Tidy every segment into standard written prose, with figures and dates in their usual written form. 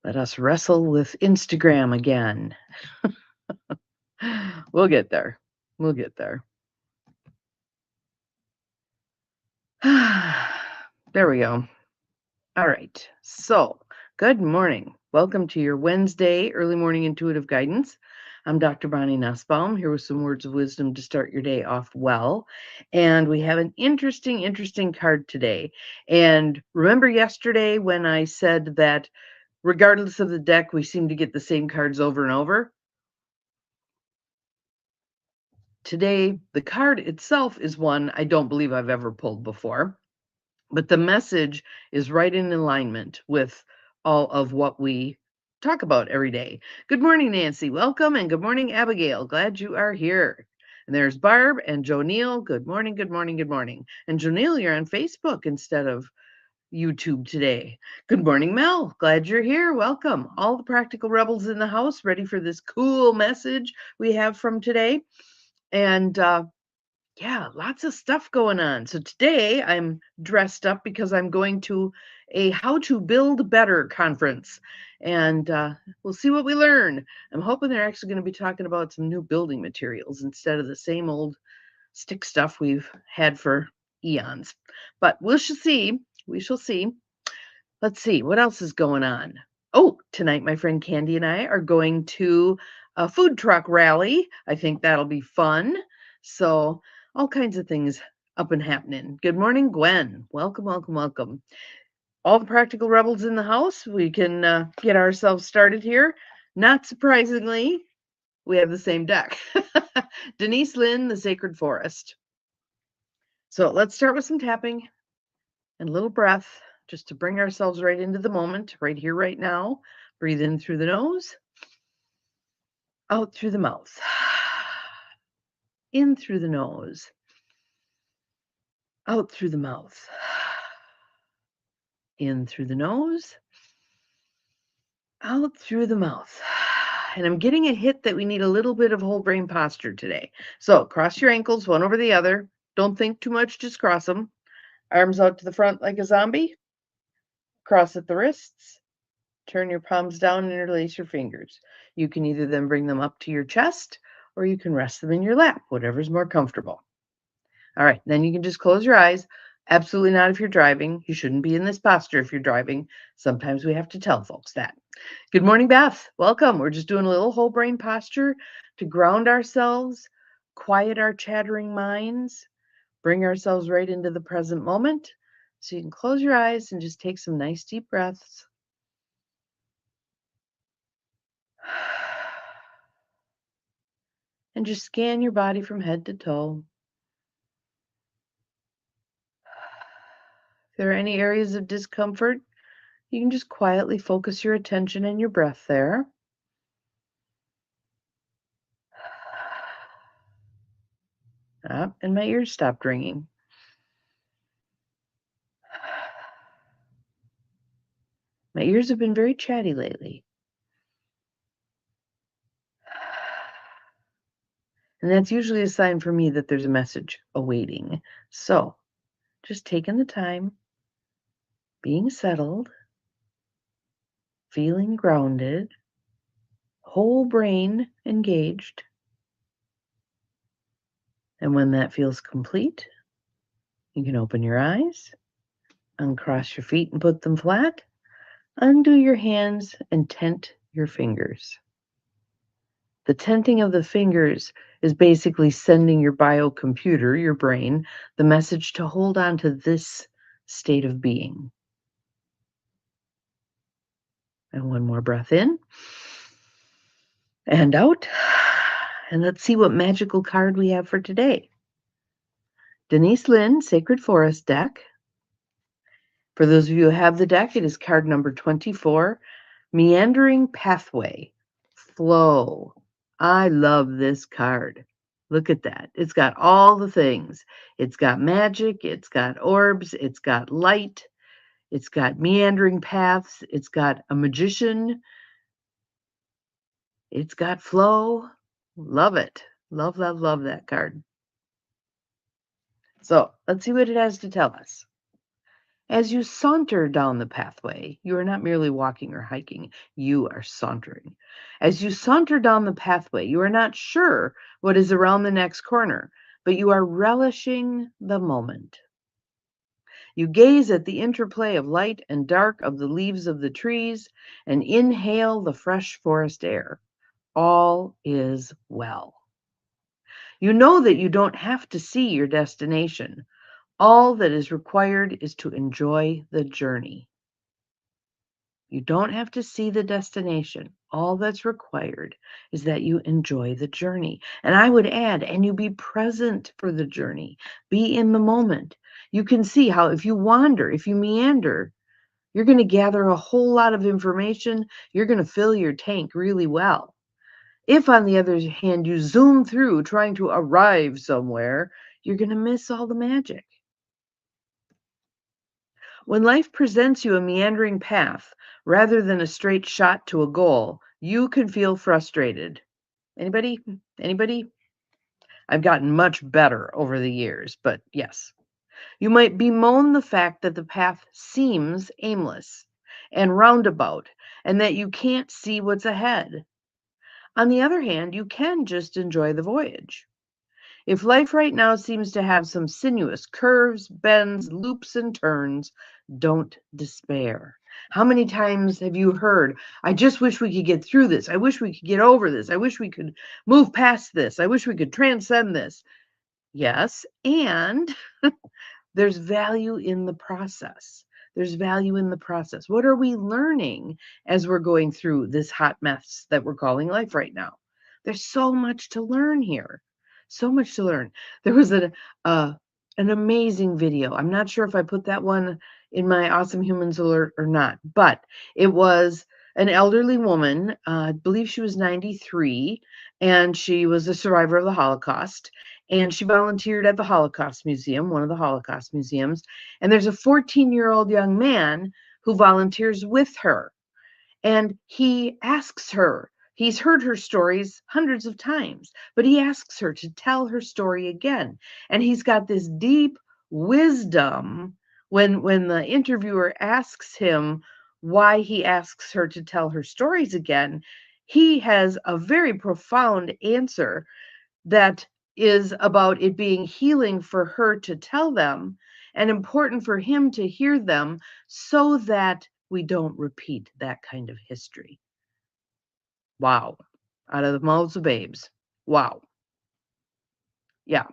Let us wrestle with Instagram again. We'll get there. We'll get there. There we go. All right. So, good morning. Welcome to your Wednesday early morning intuitive guidance. I'm Dr. Bonnie Nussbaum here with some words of wisdom to start your day off well. And we have an interesting card today. And remember yesterday when I said that regardless of the deck, we seem to get the same cards over and over? Today, the card itself is one I don't believe I've ever pulled before, but the message is right in alignment with all of what we talk about every day. Good morning, Nancy. Welcome, and good morning, Abigail. Glad you are here. And there's Barb and Joe Neal. Good morning, good morning, good morning. And Joe Neal, you're on Facebook instead of YouTube today. Good morning, Mel. Glad you're here. Welcome. All the practical rebels in the house, ready for this cool message we have from today. And yeah, lots of stuff going on. So today I'm dressed up because I'm going to a How to Build Better conference. And we'll see what we learn. I'm hoping they're actually going to be talking about some new building materials instead of the same old stick stuff we've had for eons. But we shall see. We shall see. Let's see, what else is going on? Oh, tonight my friend Candy and I are going to a food truck rally. I think that'll be fun. So all kinds of things up and happening. Good morning, Gwen. Welcome, welcome, welcome. All the practical rebels in the house. We can get ourselves started here. Not surprisingly, we have the same deck. Denise Lynn, The Sacred Forest. So let's start with some tapping and a little breath just to bring ourselves right into the moment, right here, right now. Breathe in through the nose, out through the mouth. In through the nose, out through the mouth. In through the nose, out through the mouth. And I'm getting a hit that we need a little bit of whole brain posture today. So cross your ankles, one over the other. Don't think too much, just cross them. Arms out to the front like a zombie. Cross at the wrists. Turn your palms down and interlace your fingers. You can either then bring them up to your chest or you can rest them in your lap, whatever's more comfortable. All right, then you can just close your eyes. Absolutely not if you're driving. You shouldn't be in this posture if you're driving. Sometimes we have to tell folks that. Good morning, Beth. Welcome. We're just doing a little whole brain posture to ground ourselves, quiet our chattering minds, bring ourselves right into the present moment. So you can close your eyes and just take some nice deep breaths. And just scan your body from head to toe. If there are any areas of discomfort, you can just quietly focus your attention and your breath there. And my ears stopped ringing. My ears have been very chatty lately. And that's usually a sign for me that there's a message awaiting. So just taking the time, being settled, feeling grounded, whole brain engaged. And when that feels complete, you can open your eyes, uncross your feet and put them flat, undo your hands and tent your fingers. The tenting of the fingers is basically sending your biocomputer, your brain, the message to hold on to this state of being. And one more breath in and out. And let's see what magical card we have for today. Denise Lynn, Sacred Forest deck. For those of you who have the deck, it is card number 24, Meandering Pathway, Flow. I love this card. Look at that. It's got all the things. It's got magic. It's got orbs. It's got light. It's got meandering paths. It's got a magician. It's got flow. Love it. Love, love, love that card. So let's see what it has to tell us. As you saunter down the pathway, you are not merely walking or hiking, you are sauntering. As you saunter down the pathway, you are not sure what is around the next corner, but you are relishing the moment. You gaze at the interplay of light and dark of the leaves of the trees and inhale the fresh forest air. All is well. You know that you don't have to see your destination. All that is required is to enjoy the journey. You don't have to see the destination. All that's required is that you enjoy the journey. And I would add, and you be present for the journey. Be in the moment. You can see how if you wander, if you meander, you're going to gather a whole lot of information. You're going to fill your tank really well. If, on the other hand, you zoom through trying to arrive somewhere, you're going to miss all the magic. When life presents you a meandering path rather than a straight shot to a goal, you can feel frustrated. Anybody? Anybody? I've gotten much better over the years, but yes. You might bemoan the fact that the path seems aimless and roundabout and that you can't see what's ahead. On the other hand, you can just enjoy the voyage. If life right now seems to have some sinuous curves, bends, loops, and turns, don't despair. How many times have you heard, I just wish we could get through this. I wish we could get over this. I wish we could move past this. I wish we could transcend this. Yes, and there's value in the process. There's value in the process. What are we learning as we're going through this hot mess that we're calling life right now? There's so much to learn here. So much to learn. There was an amazing video. I'm not sure if I put that one in my Awesome Humans Alert or not, but it was an elderly woman. I believe she was 93, and she was a survivor of the Holocaust, and she volunteered at the Holocaust Museum, one of the Holocaust museums. And there's a 14-year-old young man who volunteers with her. And he asks her, he's heard her stories hundreds of times, but he asks her to tell her story again. And he's got this deep wisdom when the interviewer asks him why he asks her to tell her stories again. He has a very profound answer that is about it being healing for her to tell them and important for him to hear them so that we don't repeat that kind of history. Wow. Out of the mouths of babes. Wow. Yeah.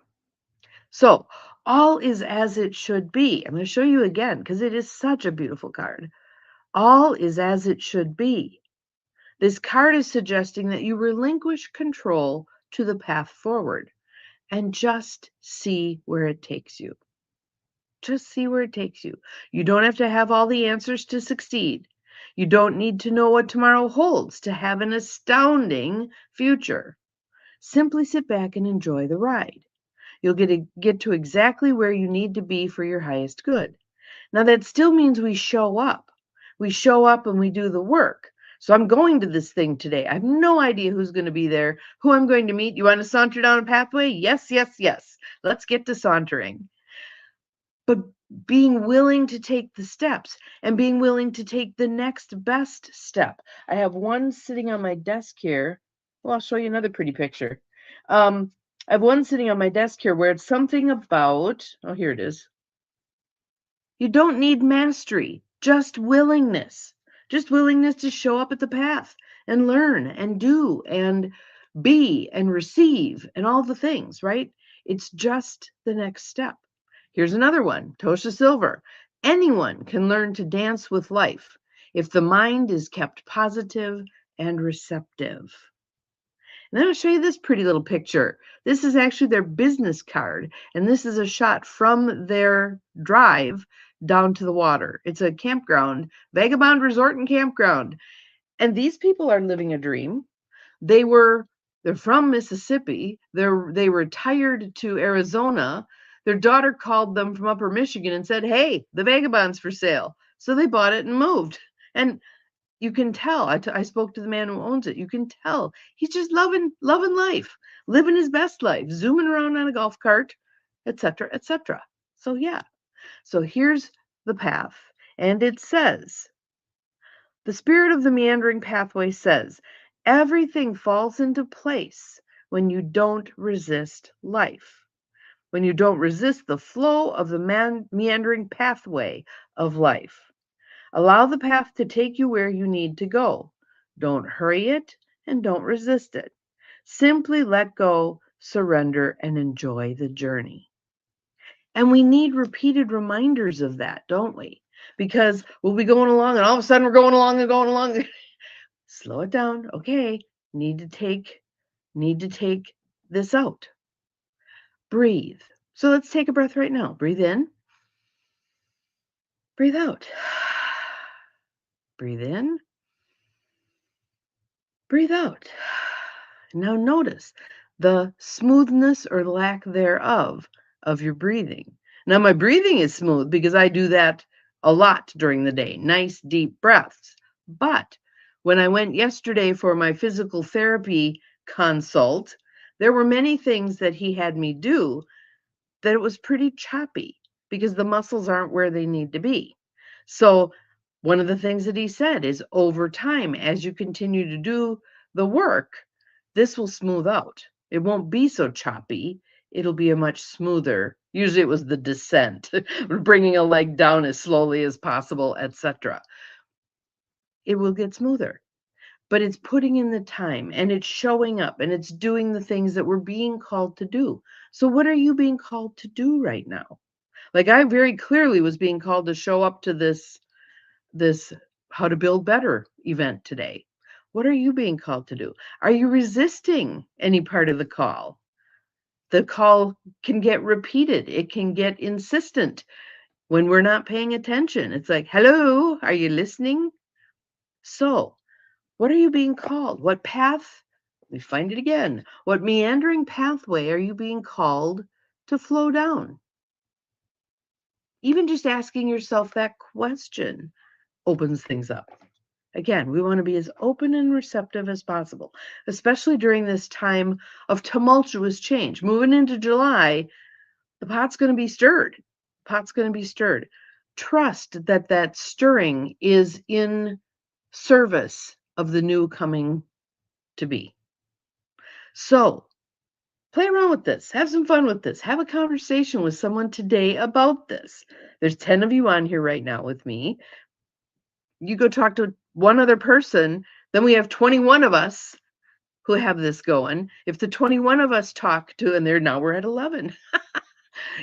So all is as it should be. I'm going to show you again because it is such a beautiful card. All is as it should be. This card is suggesting that you relinquish control to the path forward and just see where it takes you. Just see where it takes you. You don't have to have all the answers to succeed. You don't need to know what tomorrow holds to have an astounding future. Simply sit back and enjoy the ride. You'll get to exactly where you need to be for your highest good. Now, that still means we show up. We show up and we do the work. So I'm going to this thing today. I have no idea who's going to be there, who I'm going to meet. You want to saunter down a pathway? Yes, yes, yes. Let's get to sauntering. But being willing to take the steps and being willing to take the next best step. I have one sitting on my desk here. Well, I'll show you another pretty picture. I have one sitting on my desk here where it's something about, oh, here it is. You don't need mastery, just willingness. Just willingness to show up at the path and learn and do and be and receive and all the things, right? It's just the next step. Here's another one, Tosha Silver. Anyone can learn to dance with life if the mind is kept positive and receptive. And then I'll show you this pretty little picture. This is actually their business card, and this is a shot from their drive down to the water. It's a campground, Vagabond Resort and Campground. And these people are living a dream. They're from Mississippi. They retired to Arizona. Their daughter called them from Upper Michigan and said, "Hey, the Vagabond's for sale." So they bought it and moved. And you can tell. I spoke to the man who owns it. You can tell he's just loving life, living his best life, zooming around on a golf cart, etc., etc. So yeah. So here's the path, and it says, the spirit of the meandering pathway says, everything falls into place when you don't resist life, when you don't resist the flow of the meandering pathway of life. Allow the path to take you where you need to go. Don't hurry it and don't resist it. Simply let go, surrender, and enjoy the journey. And we need repeated reminders of that, don't we? Because we'll be going along and all of a sudden we're going along and going along. Slow it down. Okay, need to take this out. Breathe. So let's take a breath right now. Breathe in. Breathe out. Breathe in. Breathe out. Now notice the smoothness or lack thereof of your breathing. Now my breathing is smooth because I do that a lot during the day. Nice deep breaths. But when I went yesterday for my physical therapy consult, there were many things that he had me do that it was pretty choppy because the muscles aren't where they need to be. So one of the things that he said is over time, as you continue to do the work, this will smooth out. It won't be so choppy. It'll be a much smoother. Usually it was the descent, bringing a leg down as slowly as possible, etc. It will get smoother, but it's putting in the time and it's showing up and it's doing the things that we're being called to do. So what are you being called to do right now? Like I very clearly was being called to show up to this How to Build Better event today. What are you being called to do? Are you resisting any part of the call? The call can get repeated. It can get insistent when we're not paying attention. It's like, hello, are you listening? So what are you being called? What path? Let me find it again. What meandering pathway are you being called to flow down? Even just asking yourself that question opens things up. Again, we want to be as open and receptive as possible, especially during this time of tumultuous change. Moving into July, the pot's going to be stirred. Pot's going to be stirred. Trust that that stirring is in service of the new coming to be. So play around with this. Have some fun with this. Have a conversation with someone today about this. There's 10 of you on here right now with me. You go talk to one other person, then we have 21 of us who have this going. If the 21 of us talk to, and there now we're at 11.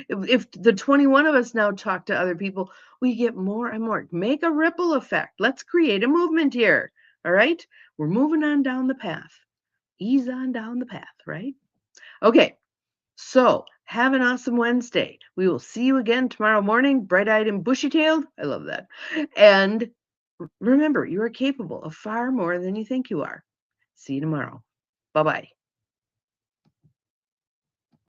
If the 21 of us now talk to other people, we get more and more. Make a ripple effect. Let's create a movement here. All right? We're moving on down the path. Ease on down the path, right? Okay. So have an awesome Wednesday. We will see you again tomorrow morning, bright-eyed and bushy-tailed. I love that. And remember, you are capable of far more than you think you are. See you tomorrow. Bye-bye.